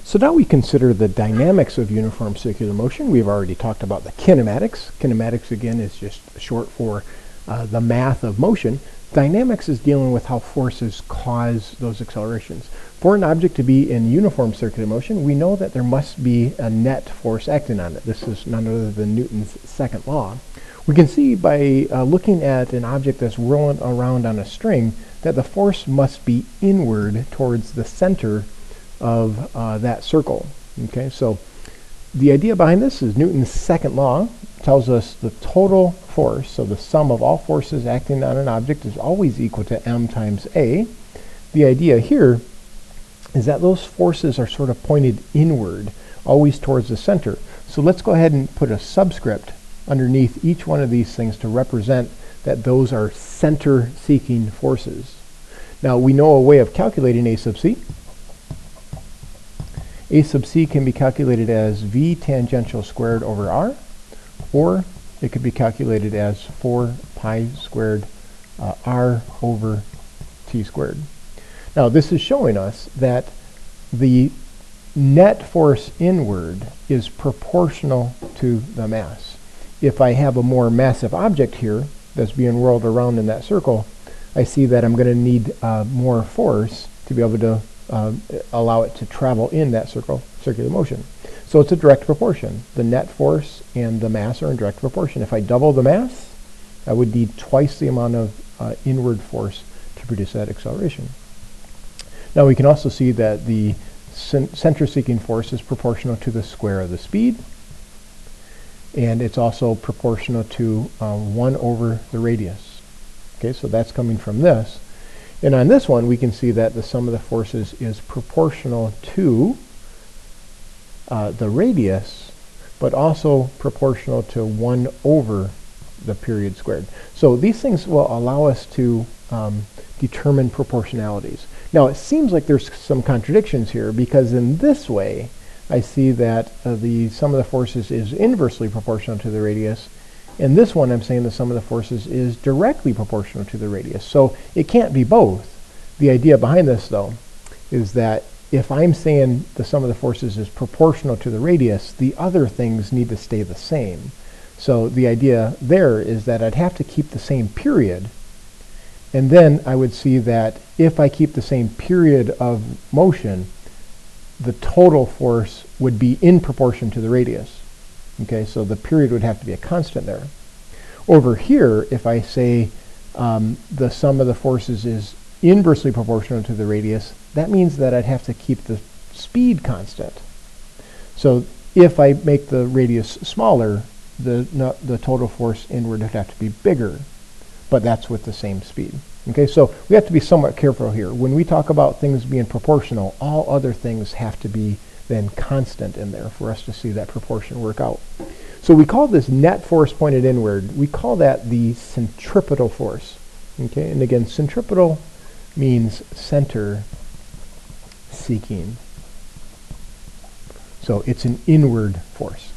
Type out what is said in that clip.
So now we consider the dynamics of uniform circular motion. We've already talked about the kinematics. Kinematics, again, is just short for the math of motion. Dynamics is dealing with how forces cause those accelerations. For an object to be in uniform circular motion, we know that there must be a net force acting on it. This is none other than Newton's second law. We can see by looking at an object that's rolling around on a string that the force must be inward towards the center of that circle. Okay, so the idea behind this is Newton's second law tells us the total force, so the sum of all forces acting on an object is always equal to m times a. The idea here is that those forces are sort of pointed inward, always towards the center. So let's go ahead and put a subscript underneath each one of these things to represent that those are center-seeking forces. Now we know a way of calculating a sub c. A sub c can be calculated as v tangential squared over r, or it could be calculated as 4 pi squared r over t squared. Now this is showing us that the net force inward is proportional to the mass. If I have a more massive object here that's being whirled around in that circle, I see that I'm going to need more force to be able to allow it to travel in that circular motion. So it's a direct proportion. The net force and the mass are in direct proportion. If I double the mass, I would need twice the amount of inward force to produce that acceleration. Now we can also see that the center-seeking force is proportional to the square of the speed, and it's also proportional to 1 over the radius. Okay, so that's coming from this. And on this one, we can see that the sum of the forces is proportional to the radius, but also proportional to 1 over the period squared. So these things will allow us to determine proportionalities. Now, it seems like there's some contradictions here, because in this way, I see that the sum of the forces is inversely proportional to the radius. In this one, I'm saying the sum of the forces is directly proportional to the radius. So it can't be both. The idea behind this, though, is that if I'm saying the sum of the forces is proportional to the radius, the other things need to stay the same. So the idea there is that I'd have to keep the same period, and then I would see that if I keep the same period of motion, the total force would be in proportion to the radius. Okay, so the period would have to be a constant there. Over here, if I say the sum of the forces is inversely proportional to the radius, that means that I'd have to keep the speed constant. So if I make the radius smaller, the total force inward would have to be bigger, but that's with the same speed. Okay, so we have to be somewhat careful here. When we talk about things being proportional, all other things have to be then constant in there for us to see that proportion work out. So we call this net force pointed inward, we call that the centripetal force. Okay, and again, centripetal means center seeking. So it's an inward force.